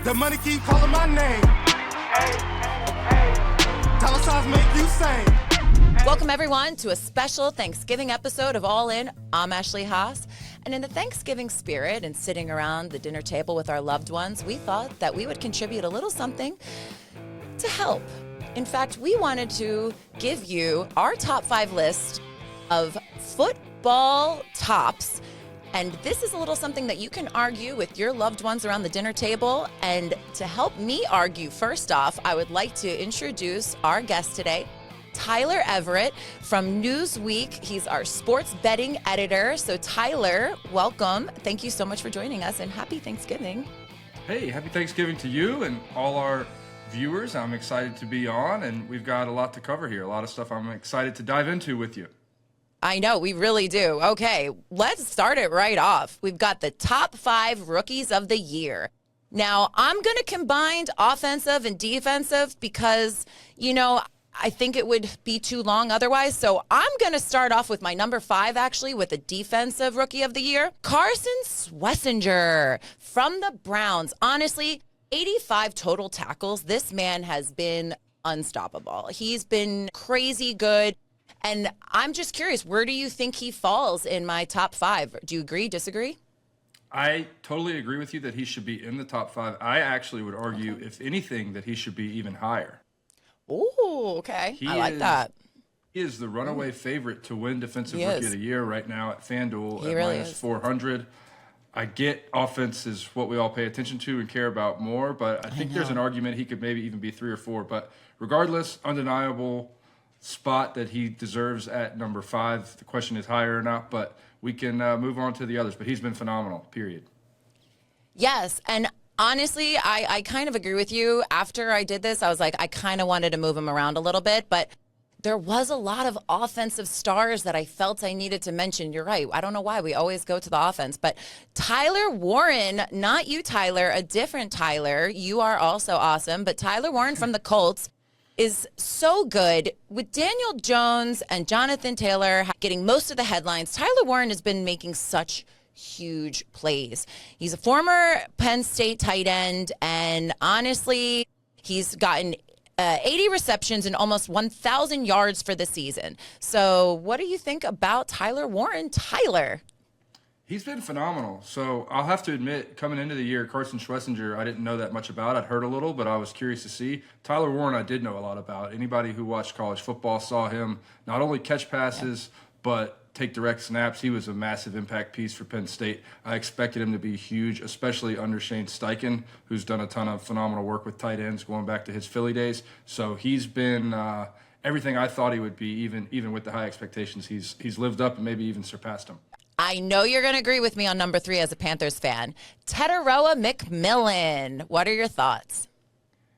The money keep calling my name. Dollar signs make you sing. Welcome, everyone, to a special Thanksgiving episode of All In. I'm Ashley Haas. And in the Thanksgiving spirit and sitting around the dinner table with our loved ones, we thought that we would contribute a little something to help. In fact, we wanted to give you our top 5 list of football tops. And this is a little something that you can argue with your loved ones around the dinner table. And to help me argue, first off, I would like to introduce our guest today, Tyler Everett from Newsweek. He's our sports betting editor. So Tyler, welcome. Thank you so much for joining us and happy Thanksgiving. Hey, happy Thanksgiving to you and all our viewers. I'm excited to be on, and we've got a lot to cover here. A lot of stuff I'm excited to dive into with you. I know, we really do. Okay, let's start it right off. We've got the top 5 rookies of the year. Now, I'm going to combine offensive and defensive because, I think it would be too long otherwise. So I'm going to start off with my number 5, actually, with the defensive rookie of the year, Carson Schlesinger from the Browns. Honestly, 85 total tackles. This man has been unstoppable. He's been crazy good. And I'm just curious, where do you think he falls in my top 5? Do you agree, disagree? I totally agree with you that he should be in the top 5. I actually would argue, if anything, that he should be even higher. Oh, okay. I like that. He is the runaway favorite to win Defensive Rookie of the Year right now at FanDuel at really minus 400. I get offense is what we all pay attention to and care about more, but I think there's an argument he could maybe even be 3 or 4. But regardless, undeniable spot that he deserves at number 5. The question is higher or not, but we can move on to the others. But he's been phenomenal, period. Yes, and honestly, I kind of agree with you. After I did this, I was like, I kind of wanted to move him around a little bit, but there was a lot of offensive stars that I felt I needed to mention. You're right. I don't know why we always go to the offense, but Tyler Warren, not you, Tyler, a different Tyler. You are also awesome, but Tyler Warren from the Colts is so good. With Daniel Jones and Jonathan Taylor getting most of the headlines, Tyler Warren has been making such huge plays. He's a former Penn State tight end, and honestly, he's gotten 80 receptions and almost 1,000 yards for the season. So what do you think about Tyler Warren? Tyler? He's been phenomenal. So I'll have to admit, coming into the year, Carson Schlesinger, I didn't know that much about. I'd heard a little, but I was curious to see. Tyler Warren, I did know a lot about. Anybody who watched college football saw him not only catch passes, but take direct snaps. He was a massive impact piece for Penn State. I expected him to be huge, especially under Shane Steichen, who's done a ton of phenomenal work with tight ends going back to his Philly days. So he's been everything I thought he would be, even with the high expectations. He's lived up and maybe even surpassed them. I know you're going to agree with me on number 3 as a Panthers fan. Teteroa McMillan. What are your thoughts?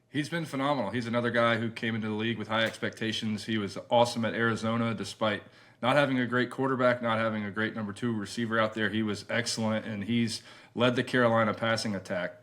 He's been phenomenal. He's another guy who came into the league with high expectations. He was awesome at Arizona despite not having a great quarterback, not having a great number 2 receiver out there. He was excellent, and he's led the Carolina passing attack.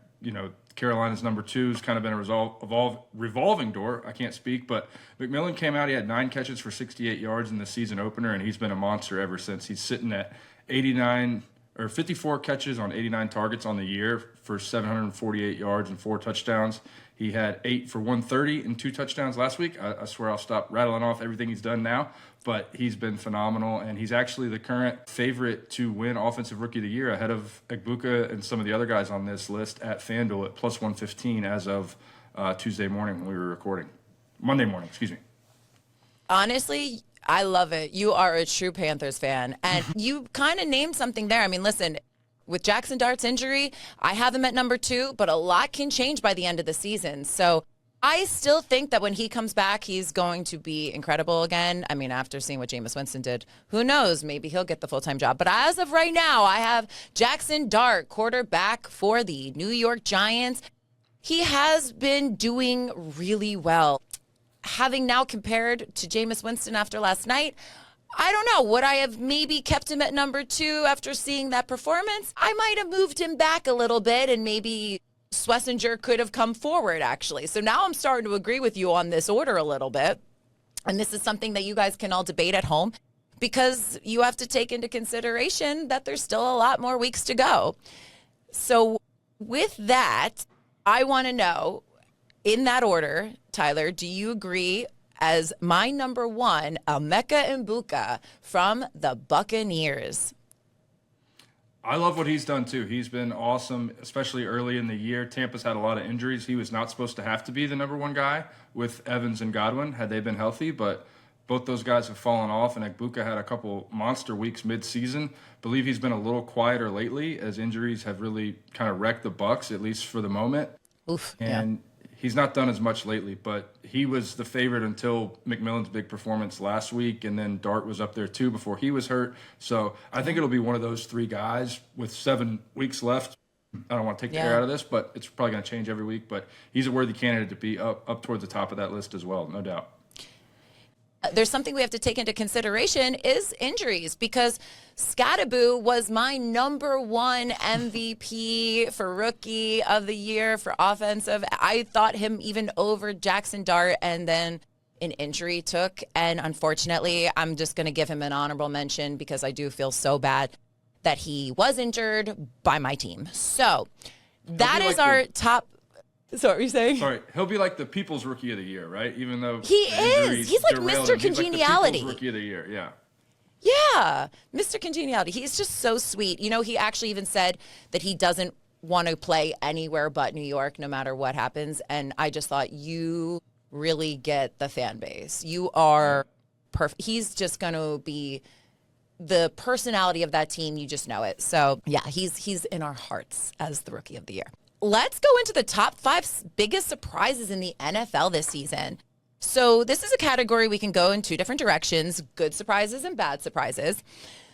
Carolina's number 2 has kind of been a revolving door. I can't speak, but McMillan came out. He had 9 catches for 68 yards in the season opener, and he's been a monster ever since. He's sitting at 54 catches on 89 targets on the year for 748 yards and 4 touchdowns. He had 8 for 130 and 2 touchdowns last week. I swear I'll stop rattling off everything he's done now, but he's been phenomenal, and he's actually the current favorite to win Offensive Rookie of the Year ahead of Egbuka and some of the other guys on this list at FanDuel at plus 115 as of Tuesday morning when we were recording. Monday morning, excuse me. Honestly, I love it. You are a true Panthers fan, and you kind of named something there. I mean, listen, with Jackson Dart's injury, I have him at number 2, but a lot can change by the end of the season. So I still think that when he comes back, he's going to be incredible again. I mean, after seeing what Jameis Winston did, who knows? Maybe he'll get the full-time job. But as of right now, I have Jackson Dart, quarterback for the New York Giants. He has been doing really well. Having now compared to Jameis Winston after last night, I don't know. Would I have maybe kept him at number 2 after seeing that performance? I might have moved him back a little bit, and maybe Schlesinger could have come forward, actually. So now I'm starting to agree with you on this order a little bit. And this is something that you guys can all debate at home, because you have to take into consideration that there's still a lot more weeks to go. So with that, I want to know, in that order, Tyler, do you agree as my number one, Emeka Mbuka from the Buccaneers? I love what he's done too. He's been awesome, especially early in the year. Tampa's had a lot of injuries. He was not supposed to have to be the number one guy with Evans and Godwin had they been healthy, but both those guys have fallen off, and Mbuka had a couple monster weeks mid-season. Believe he's been a little quieter lately as injuries have really kind of wrecked the Bucs, at least for the moment. Oof. And he's not done as much lately, but he was the favorite until McMillan's big performance last week, and then Dart was up there too before he was hurt. So I think it'll be one of those three guys with 7 weeks left. I don't want to take the air out of this, but it's probably going to change every week. But he's a worthy candidate to be up towards the top of that list as well, no doubt. There's something we have to take into consideration is injuries, because Scattaboo was my number one MVP for rookie of the year for offensive. I thought him even over Jackson Dart, and then an injury took. And unfortunately, I'm just going to give him an honorable mention because I do feel so bad that he was injured by my team. So that is our top. So what were you saying? Sorry, he'll be like the People's Rookie of the Year, right? Even though he is. He's like Mr. Congeniality. He's like the People's Rookie of the Year, yeah. Yeah, Mr. Congeniality. He's just so sweet. You know, he actually even said that he doesn't want to play anywhere but New York, no matter what happens. And I just thought, you really get the fan base. You are perfect. He's just going to be the personality of that team. You just know it. So, yeah, he's in our hearts as the Rookie of the Year. Let's go into the top 5 biggest surprises in the NFL this season. So this is a category we can go in 2 different directions, good surprises and bad surprises.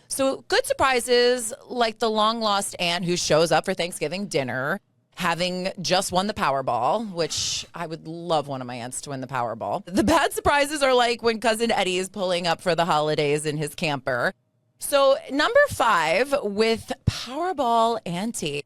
So good surprises, like the long-lost aunt who shows up for Thanksgiving dinner, having just won the Powerball, which I would love one of my aunts to win the Powerball. The bad surprises are like when Cousin Eddie is pulling up for the holidays in his camper. So number 5 with Powerball Auntie,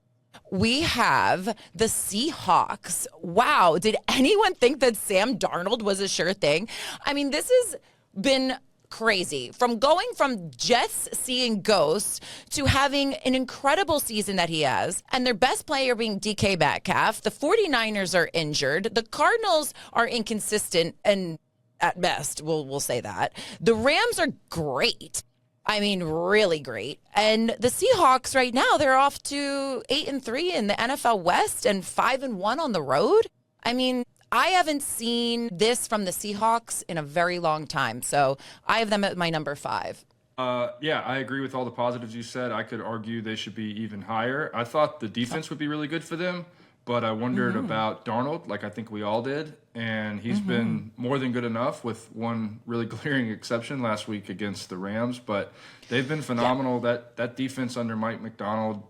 we have the Seahawks. Wow. Did anyone think that Sam Darnold was a sure thing? I mean, this has been crazy. From going from Jets seeing ghosts to having an incredible season that he has, and their best player being DK Metcalf. The 49ers are injured. The Cardinals are inconsistent, and at best, we'll say that. The Rams are great. I mean, really great. And the Seahawks right now, they're off to 8-3 in the NFL West and 5-1 on the road. I mean, I haven't seen this from the Seahawks in a very long time. So I have them at my number 5. Yeah, I agree with all the positives you said. I could argue they should be even higher. I thought the defense would be really good for them, but I wondered about Darnold, like I think we all did. And he's been more than good enough, with one really glaring exception last week against the Rams. But they've been phenomenal. Yeah. That defense under Mike McDonald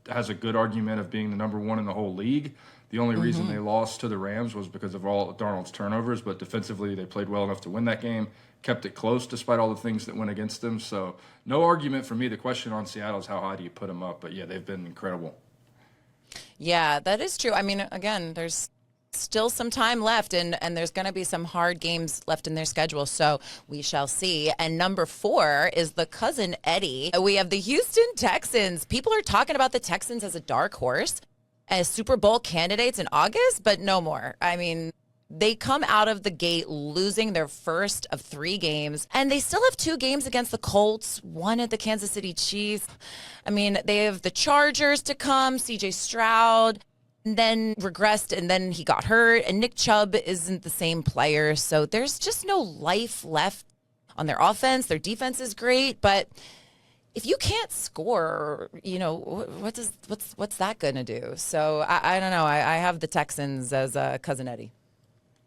has a good argument of being the number 1 in the whole league. The only reason they lost to the Rams was because of all Darnold's turnovers. But defensively, they played well enough to win that game, kept it close despite all the things that went against them. So no argument for me. The question on Seattle is how high do you put them up? But, yeah, they've been incredible. Yeah, that is true. I mean, again, there's still some time left, and there's going to be some hard games left in their schedule, so we shall see. And number 4 is the Cousin Eddie. We have the Houston Texans. People are talking about the Texans as a dark horse, as Super Bowl candidates in August, but no more. I mean, they come out of the gate losing their first of 3 games, and they still have 2 games against the Colts, 1 at the Kansas City Chiefs. I mean, they have the Chargers to come, CJ Stroud, and then regressed, and then he got hurt, and Nick Chubb isn't the same player, so there's just no life left on their offense. Their defense is great, but if you can't score, you know, what's that going to do? So I don't know. I have the Texans as Cousin Eddie.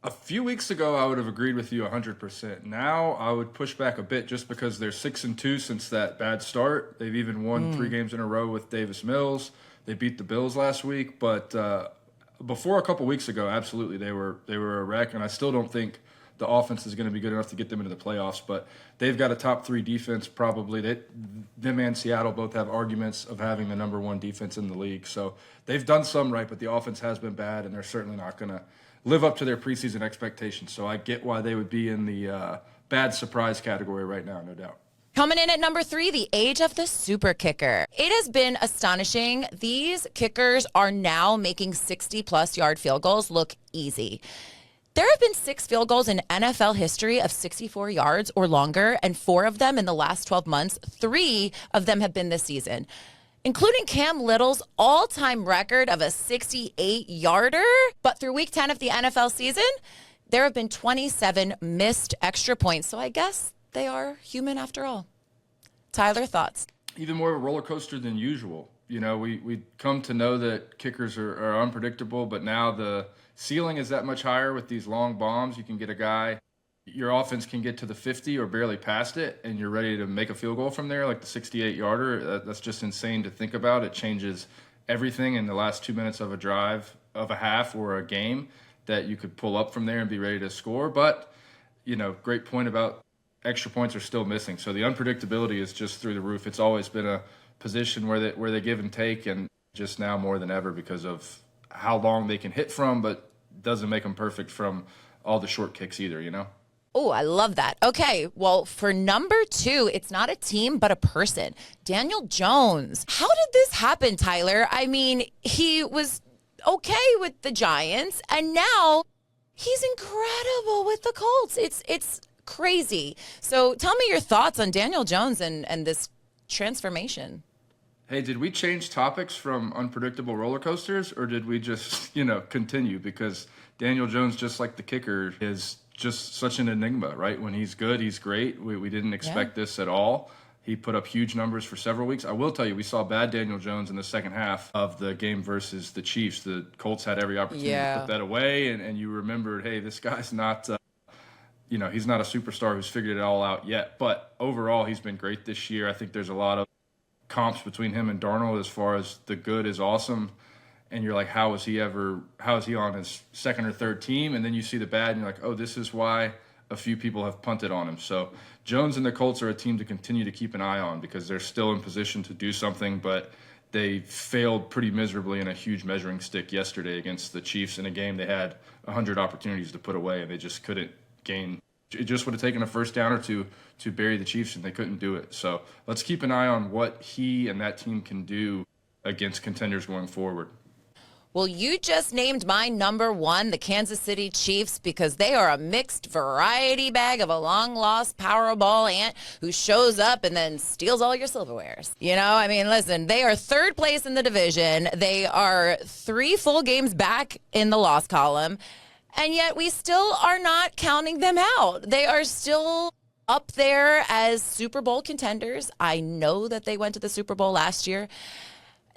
A few weeks ago, I would have agreed with you 100%. Now, I would push back a bit just because they're 6-2 since that bad start. They've even won 3 games in a row with Davis Mills. They beat the Bills last week, but before a couple weeks ago, absolutely, they were a wreck, and I still don't think the offense is going to be good enough to get them into the playoffs, but they've got a top 3 defense probably. Them and Seattle both have arguments of having the number 1 defense in the league, so they've done some right, but the offense has been bad, and they're certainly not going to live up to their preseason expectations. So I get why they would be in the bad surprise category right now, no doubt. Coming in at number 3, the age of the super kicker. It has been astonishing. These kickers are now making 60-plus yard field goals look easy. There have been 6 field goals in NFL history of 64 yards or longer, and 4 of them in the last 12 months. 3 of them have been this season, including Cam Little's all-time record of a 68-yarder. But through week 10 of the NFL season, there have been 27 missed extra points. So I guess they are human after all. Tyler, thoughts? Even more of a roller coaster than usual. You know, we come to know that kickers are unpredictable, but now the ceiling is that much higher with these long bombs. You can get a guy, your offense can get to the 50 or barely past it, and you're ready to make a field goal from there, like the 68-yarder. That's just insane to think about. It changes everything in the last 2 minutes of a drive, of a half or a game, that you could pull up from there and be ready to score. But, you know, great point about extra points are still missing. So the unpredictability is just through the roof. It's always been a position where they give and take, and just now more than ever because of how long they can hit from, but doesn't make them perfect from all the short kicks either, you know? Oh, I love that. Okay, well, for number 2, it's not a team, but a person. Daniel Jones. How did this happen, Tyler? I mean, he was okay with the Giants, and now he's incredible with the Colts. It's crazy. So tell me your thoughts on Daniel Jones and this transformation. Hey, did we change topics from unpredictable roller coasters, or did we just, continue? Because Daniel Jones, just like the kicker, is just such an enigma, right? When he's good, he's great. We didn't expect this at all. He put up huge numbers for several weeks. I will tell you, we saw bad Daniel Jones in the second half of the game versus the Chiefs. The Colts had every opportunity to put that away, and you remembered, hey, this guy's not he's not a superstar who's figured it all out yet. But overall, he's been great this year. I think there's a lot of comps between him and Darnold as far as the good is awesome. And you're like, how is he on his second or third team? And then you see the bad, and you're like, oh, this is why a few people have punted on him. So Jones and the Colts are a team to continue to keep an eye on because they're still in position to do something, but they failed pretty miserably in a huge measuring stick yesterday against the Chiefs in a game they had 100 opportunities to put away, and they just couldn't gain. It just would have taken a first down or two to bury the Chiefs, and they couldn't do it. So let's keep an eye on what he and that team can do against contenders going forward. Well, you just named my number 1, the Kansas City Chiefs, because they are a mixed variety bag of a long-lost Powerball aunt who shows up and then steals all your silverwares. I mean, listen, they are third place in the division. They are 3 full games back in the loss column, and yet we still are not counting them out. They are still up there as Super Bowl contenders. I know that they went to the Super Bowl last year.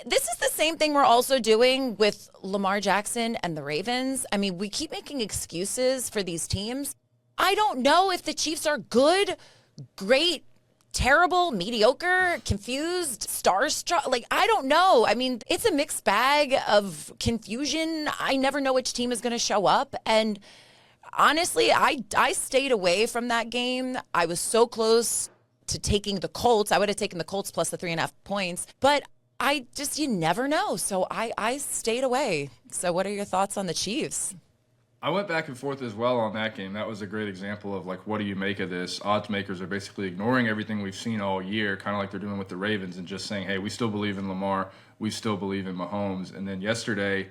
This is the same thing we're also doing with Lamar Jackson and the Ravens. I mean, we keep making excuses for these teams. I don't know if the Chiefs are good, great, terrible, mediocre, confused, starstruck. I don't know. I mean, it's a mixed bag of confusion. I never know which team is going to show up. And honestly, I stayed away from that game. I was so close to taking the Colts. I would have taken the Colts plus the 3.5 points. But you never know. So I stayed away. So what are your thoughts on the Chiefs? I went back and forth as well on that game. That was a great example of, what do you make of this? Odds makers are basically ignoring everything we've seen all year, kind of like they're doing with the Ravens, and just saying, hey, we still believe in Lamar. We still believe in Mahomes. And then yesterday,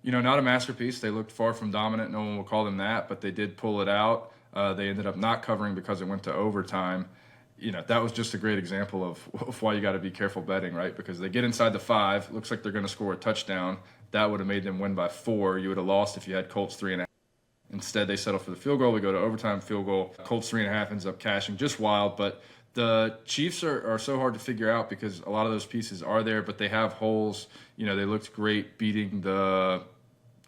not a masterpiece. They looked far from dominant. No one will call them that, but they did pull it out. They ended up not covering because it went to overtime. That was just a great example of why you got to be careful betting, right? Because they get inside the 5, looks like they're going to score a touchdown. That would have made them win by 4. You would have lost if you had Colts 3.5. Instead, they settle for the field goal. We go to overtime field goal. Colts 3.5 ends up cashing. Just wild. But the Chiefs are so hard to figure out because a lot of those pieces are there, but they have holes. They looked great beating the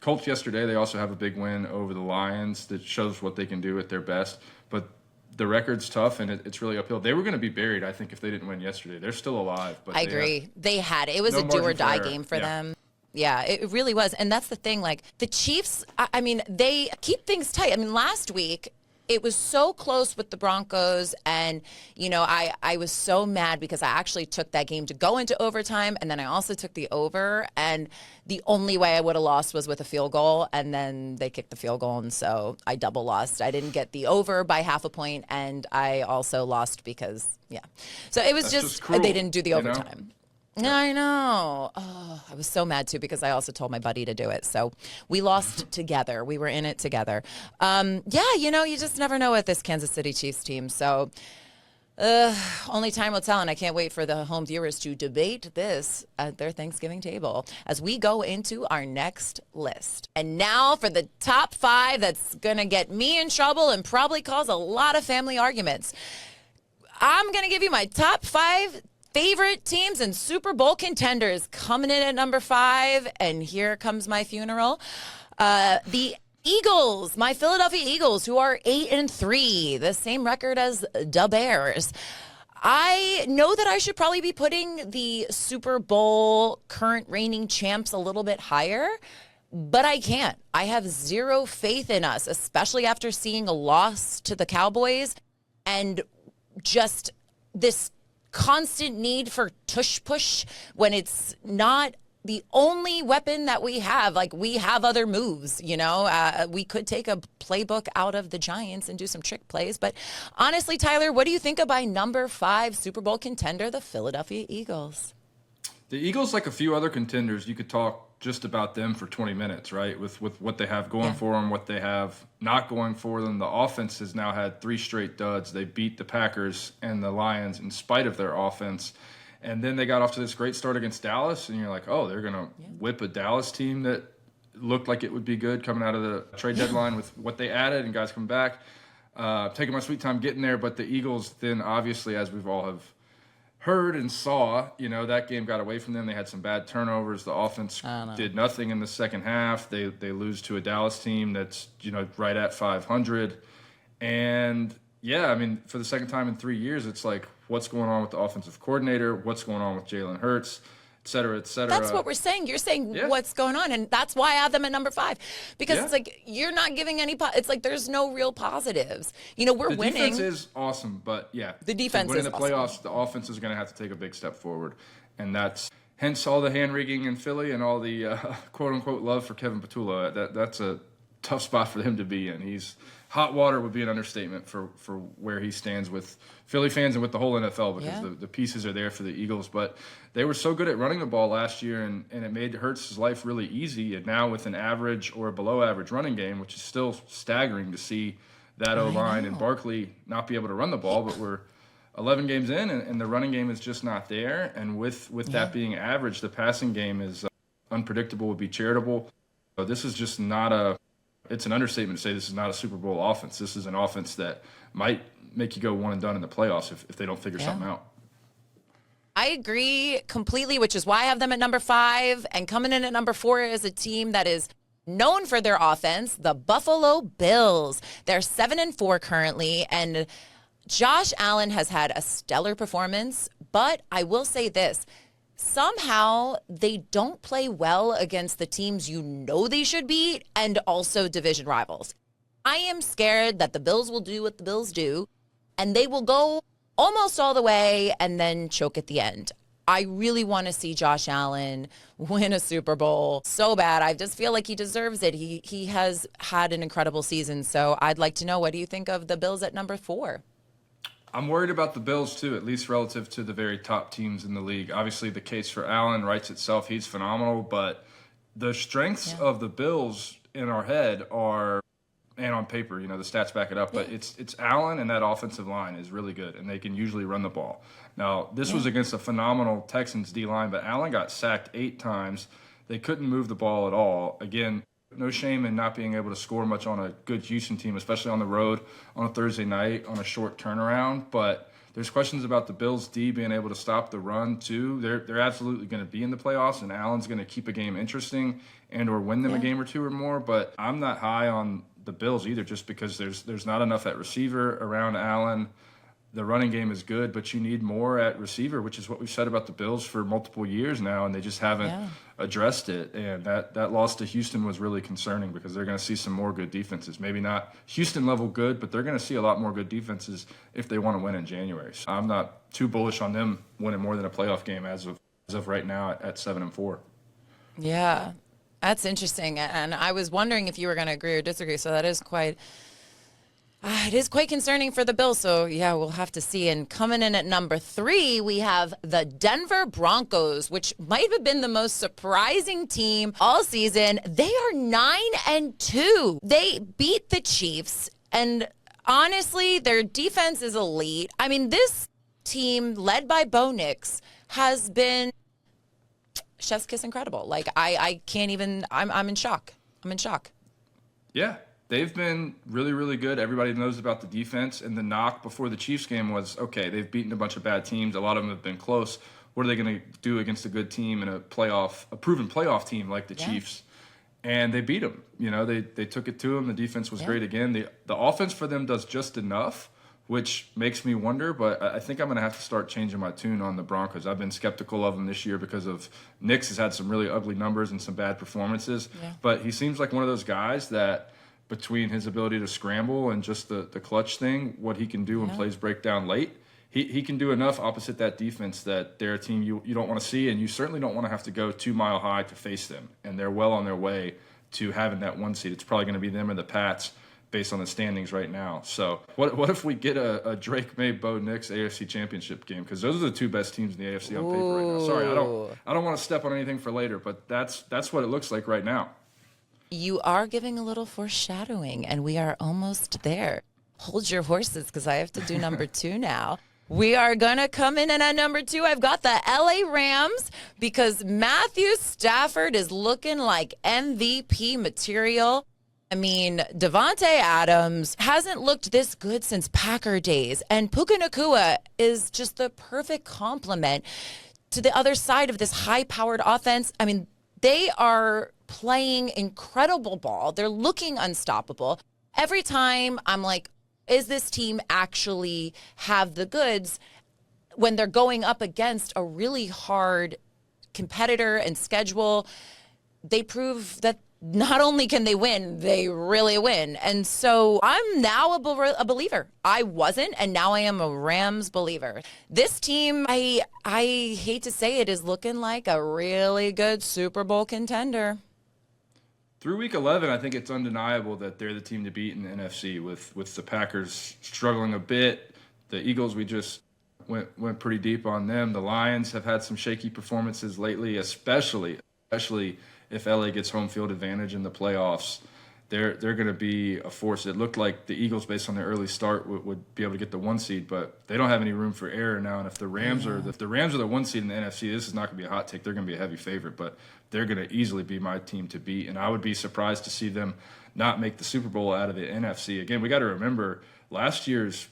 Colts yesterday. They also have a big win over the Lions that shows what they can do at their best. But the record's tough, and it's really uphill. They were going to be buried, I think, if they didn't win yesterday. They're still alive. But I agree. They had it. It was a do-or-die game for them. Yeah, it really was. And that's the thing. The Chiefs, I mean, they keep things tight. I mean, last week, It was so close with the Broncos, and, I was so mad because I actually took that game to go into overtime, and then I also took the over, and the only way I would have lost was with a field goal, and then they kicked the field goal, and so I double lost. I didn't get the over by half a point, and I also lost because, So it was just cruel, they didn't do the overtime. You know? I know. Oh, I was so mad too because I also told my buddy to do it. So we lost together. We were in it together. You just never know with this Kansas City Chiefs team. So only time will tell, and I can't wait for the home viewers to debate this at their Thanksgiving table as we go into our next list. And now for the top 5 that's going to get me in trouble and probably cause a lot of family arguments. I'm going to give you my top 5 favorite teams and Super Bowl contenders. Coming in at number 5, and here comes my funeral. The Eagles, my Philadelphia Eagles, who are 8-3, the same record as the Bears. I know that I should probably be putting the Super Bowl current reigning champs a little bit higher, but I can't. I have zero faith in us, especially after seeing a loss to the Cowboys and just this constant need for tush push when it's not the only weapon that we have. Like, we have other moves, we could take a playbook out of the Giants and do some trick plays. But honestly, Tyler, what do you think of my number 5 Super Bowl contender, the Philadelphia Eagles? The Eagles, like a few other contenders, you could talk just about them for 20 minutes, right? With what they have going for them, what they have not going for them. The offense has now had 3 straight duds. They beat the Packers and the Lions in spite of their offense. And then they got off to this great start against Dallas, and you're like, oh, they're going to whip a Dallas team that looked like it would be good coming out of the trade deadline with what they added and guys coming back. Taking my sweet time getting there, but the Eagles then obviously, as we've all have heard and saw, that game got away from them. They had some bad turnovers. The offense did nothing in the second half. They lose to a Dallas team that's, right at 500. And, for the second time in 3 years, it's like, what's going on with the offensive coordinator? What's going on with Jalen Hurts? Et cetera, et cetera. That's what we're saying. You're saying what's going on, and that's why I have them at number 5. Because it's like you're not giving any it's like there's no real positives. We're winning. The defense is awesome, but the defense to win is in the playoffs, the offense is going to have to take a big step forward. And that's hence all the hand-wringing in Philly and all the quote-unquote love for Kevin Patullo. That's a tough spot for him to be in. Hot water would be an understatement for where he stands with Philly fans and with the whole NFL, because the pieces are there for the Eagles. But they were so good at running the ball last year, and it made Hurts' life really easy. And now with an average or below average running game, which is still staggering to see that O-line and Barkley not be able to run the ball, but we're 11 games in, and the running game is just not there. And with that being average, the passing game is unpredictable, would be charitable. So this is just not it's an understatement to say this is not a Super Bowl offense. This is an offense that might make you go one and done in the playoffs if they don't figure something out. I agree completely, which is why I have them at number 5. And coming in at number 4 is a team that is known for their offense, the Buffalo Bills. They're 7-4 currently, and Josh Allen has had a stellar performance. But I will say this. Somehow they don't play well against the teams they should beat, and also division rivals. I am scared that the Bills will do what the Bills do, and they will go almost all the way and then choke at the end. I really want to see Josh Allen win a Super Bowl so bad. I just feel like he deserves it. He has had an incredible season, so I'd like to know, what do you think of the Bills at number 4? I'm worried about the Bills, too, at least relative to the very top teams in the league. Obviously, the case for Allen writes itself. He's phenomenal. But the strengths of the Bills in our head are, and on paper, the stats back it up, but it's Allen, and that offensive line is really good, and they can usually run the ball. Now, this was against a phenomenal Texans D-line, but Allen got sacked 8 times. They couldn't move the ball at all. Again, no shame in not being able to score much on a good Houston team, especially on the road on a Thursday night on a short turnaround. But there's questions about the Bills' D being able to stop the run, too. They're absolutely going to be in the playoffs, and Allen's going to keep a game interesting and or win them a game or two or more. But I'm not high on the Bills either, just because there's not enough at receiver around Allen. the running game is good, but you need more at receiver, which is what we've said about the Bills for multiple years now, and they just haven't addressed it. And that loss to Houston was really concerning because they're going to see some more good defenses. Maybe not Houston level good, but they're going to see a lot more good defenses if they want to win in January. So I'm not too bullish on them winning more than a playoff game as of right now at 7-4. Yeah, that's interesting. And I was wondering if you were going to agree or disagree. So that is quite. It is quite concerning for the Bills, so yeah, we'll have to see. And coming in at number 3, we have the Denver Broncos, which might have been the most surprising team all season. They are 9-2. They beat the Chiefs, and honestly, their defense is elite. I mean, this team, led by Bo Nix, has been chef's kiss incredible. Like, I can't even, I'm in shock. I'm in shock. Yeah. They've been really, really good. Everybody knows about the defense, and the knock before the Chiefs game was, okay, they've beaten a bunch of bad teams. A lot of them have been close. What are they going to do against a good team and a proven playoff team like the Chiefs? And they beat them. You know, they took it to them. The defense was great again. The offense for them does just enough, which makes me wonder. But I think I'm going to have to start changing my tune on the Broncos. I've been skeptical of them this year because of Nix has had some really ugly numbers and some bad performances. Yeah. But he seems like one of those guys that, between his ability to scramble and just the clutch thing, what he can do when plays break down late, he can do enough opposite that defense that they're a team you don't want to see, and you certainly don't want to have to go 2 mile high to face them. And they're well on their way to having that 1 seed. It's probably going to be them or the Pats based on the standings right now. So what if we get a Drake May, Bo Nix AFC Championship game? Because those are the 2 best teams in the AFC on paper right now. Sorry, I don't want to step on anything for later, but that's what it looks like right now. You are giving a little foreshadowing, and we are almost there. Hold your horses, because I have to do number 2 now. We are going to come in, and at number 2, I've got the LA Rams, because Matthew Stafford is looking like MVP material. I mean, Devontae Adams hasn't looked this good since Packer days, and Puka Nacua is just the perfect complement to the other side of this high-powered offense. I mean, they are playing incredible ball. They're looking unstoppable. Every time I'm like, is this team actually have the goods when they're going up against a really hard competitor and schedule? They prove that not only can they win, they really win. And so I'm now a believer. I wasn't, and now I am a Rams believer. This team, I hate to say it, is looking like a really good Super Bowl contender. Through week 11, I think it's undeniable that they're the team to beat in the NFC with the Packers struggling a bit. The Eagles, we just went pretty deep on them. The Lions have had some shaky performances lately, especially if LA gets home field advantage in the playoffs. They're going to be a force. It looked like the Eagles, based on their early start, would be able to get the 1 seed, but they don't have any room for error now. And if the Rams are the 1 seed in the NFC, this is not going to be a hot take. They're going to be a heavy favorite, but they're going to easily be my team to beat. And I would be surprised to see them not make the Super Bowl out of the NFC. Again, we got to remember last year's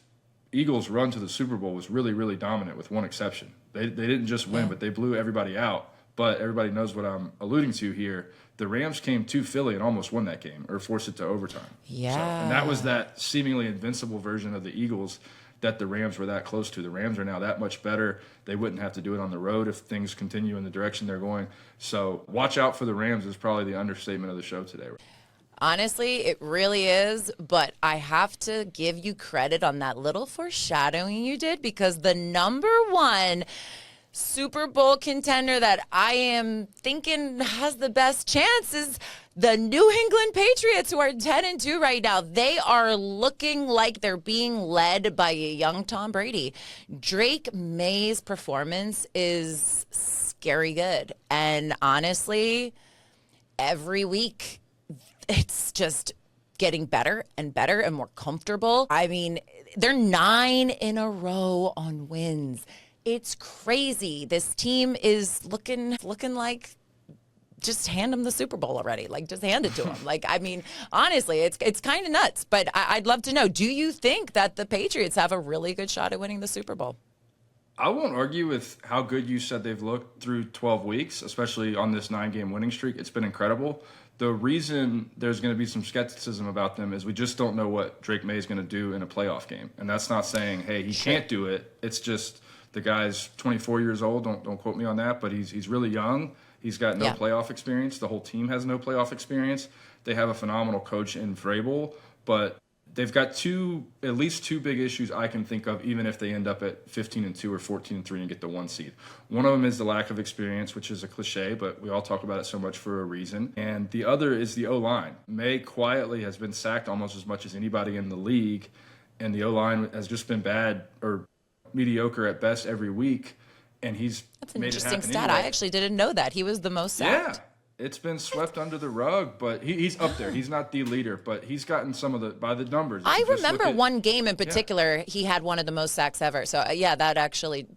Eagles' run to the Super Bowl was really, really dominant, with one exception. They didn't just win, but they blew everybody out. But everybody knows what I'm alluding to here. The Rams came to Philly and almost won that game, or forced it to overtime. Yeah. So, and that was that seemingly invincible version of the Eagles that the Rams were that close to. The Rams are now that much better. They wouldn't have to do it on the road if things continue in the direction they're going. So watch out for the Rams is probably the understatement of the show today. Honestly, it really is, but I have to give you credit on that little foreshadowing you did, because the number 1 Super Bowl contender that I am thinking has the best chance is the New England Patriots, who are 10-2 right now. They are looking like they're being led by a young Tom Brady. Drake May's performance is scary good. And honestly, every week it's just getting better and better and more comfortable. I mean, they're 9 in a row on wins. It's crazy. This team is looking like, just hand them the Super Bowl already. Like, just hand it to them. Like, I mean, honestly, it's kind of nuts. But I'd love to know, do you think that the Patriots have a really good shot at winning the Super Bowl? I won't argue with how good you said they've looked through 12 weeks, especially on this 9-game winning streak. It's been incredible. The reason there's going to be some skepticism about them is we just don't know what Drake May is going to do in a playoff game. And that's not saying, hey, he can't do it. It's just the guy's 24 years old. Don't quote me on that, but he's really young. He's got no playoff experience. The whole team has no playoff experience. They have a phenomenal coach in Vrabel, but they've got at least two big issues I can think of, even if they end up at 15-2 or 14-3 and get the 1 seed. One of them is the lack of experience, which is a cliche, but we all talk about it so much for a reason. And the other is the O-line. May quietly has been sacked almost as much as anybody in the league, and the O-line has just been bad or mediocre at best every week. And That's an interesting stat. Anyway. I actually didn't know that. He was the most sacked. Yeah. It's been swept under the rug, but he's up there. He's not the leader, but he's gotten some of by the numbers. I remember one game in particular, he had one of the most sacks ever. So that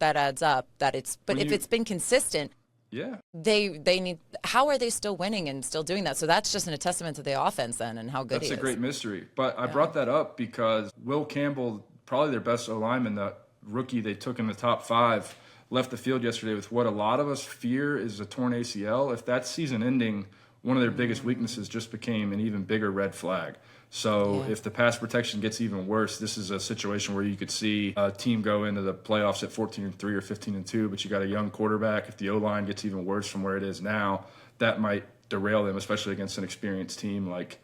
adds up. If it's been consistent, they need. How are they still winning and still doing that? So that's just a testament to the offense then and how good he is. That's a great mystery. But I brought that up because Will Campbell, probably their best O-lineman, the rookie they took in the top 5. Left the field yesterday with what a lot of us fear is a torn ACL. If that season ending, one of their biggest weaknesses just became an even bigger red flag. So if the pass protection gets even worse, this is a situation where you could see a team go into the playoffs at 14-3 or 15-2, but you got a young quarterback. If the O-line gets even worse from where it is now, that might derail them, especially against an experienced team. Like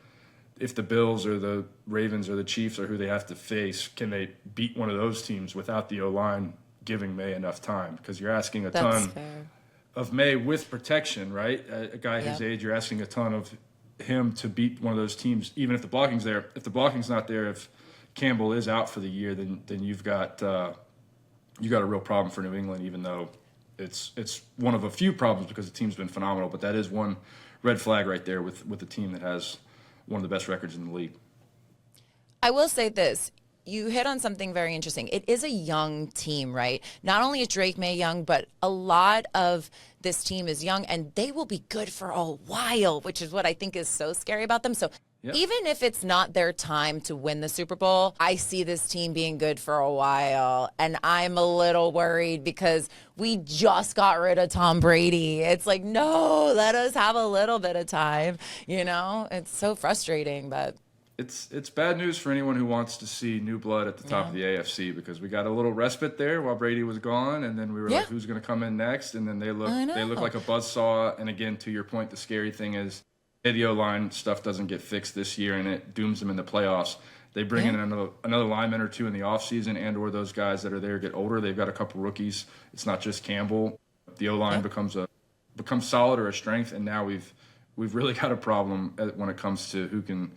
if the Bills or the Ravens or the Chiefs are who they have to face, can they beat one of those teams without the O-line giving May enough time? Because you're asking a ton of May with protection, right? A guy his age, you're asking a ton of him to beat one of those teams, even if the blocking's there. If the blocking's not there, if Campbell is out for the year, then you've got a real problem for New England, even though it's one of a few problems because the team's been phenomenal. But that is one red flag right there with a team that has one of the best records in the league. I will say this. You hit on something very interesting. It is a young team, right? Not only is Drake May young, but a lot of this team is young, and they will be good for a while, which is what I think is so scary about them. So even if it's not their time to win the Super Bowl, I see this team being good for a while, and I'm a little worried because we just got rid of Tom Brady. It's like, no, let us have a little bit of time. It's so frustrating, but... It's bad news for anyone who wants to see new blood at the top of the AFC because we got a little respite there while Brady was gone, and then we were like, who's going to come in next? And then they look like a buzzsaw. And again, to your point, the scary thing is the O-line stuff doesn't get fixed this year, and it dooms them in the playoffs. They bring in another lineman or two in the offseason, and or those guys that are there get older. They've got a couple rookies. It's not just Campbell. The O-line becomes solid or a strength, and now we've really got a problem when it comes to who can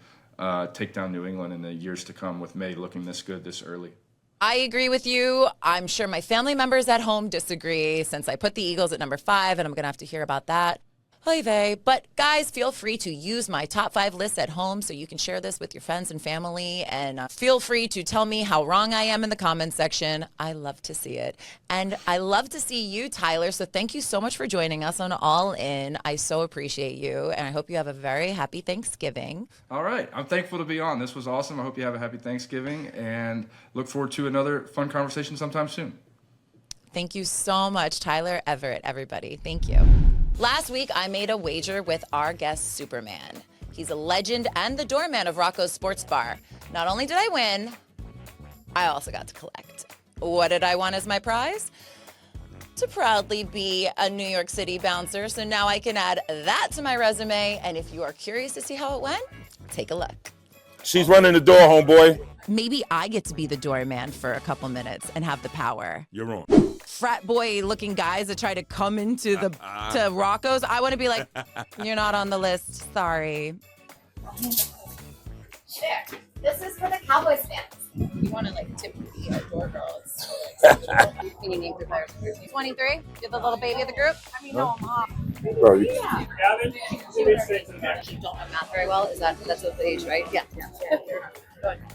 take down New England in the years to come with May looking this good this early. I agree with you. I'm sure my family members at home disagree since I put the Eagles at number 5, and I'm going to have to hear about that. Oy vey. But guys, feel free to use my top 5 list at home so you can share this with your friends and family. And feel free to tell me how wrong I am in the comments section. I love to see it. And I love to see you, Tyler. So thank you so much for joining us on All In. I so appreciate you. And I hope you have a very happy Thanksgiving. All right. I'm thankful to be on. This was awesome. I hope you have a happy Thanksgiving and look forward to another fun conversation sometime soon. Thank you so much, Tyler Everett, everybody. Thank you. Last week, I made a wager with our guest, Superman. He's a legend and the doorman of Rocco's Sports Bar. Not only did I win, I also got to collect. What did I want as my prize? To proudly be a New York City bouncer, so now I can add that to my resume. And if you are curious to see how it went, take a look. She's running the door, homeboy. Maybe I get to be the doorman for a couple minutes and have the power. You're wrong. Frat boy looking guys that try to come into to Rocco's, I want to be like, you're not on the list. Sorry. There. This is for the Cowboys fans. You want to tip the door girl. Can you name your players? 23. You're the little baby of the group. I mean, no, mom. Bro, Yeah. You don't have math very well. That's the age, right? Yeah.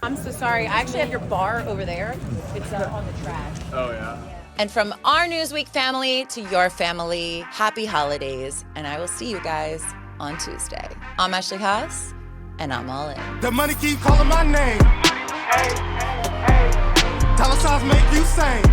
I'm so sorry. I actually have your bar over there. It's on the trash. Oh, yeah. And from our Newsweek family to your family, happy holidays. And I will see you guys on Tuesday. I'm Ashley Haas, and I'm all in. The money keep calling my name. Dollar signs make you sing.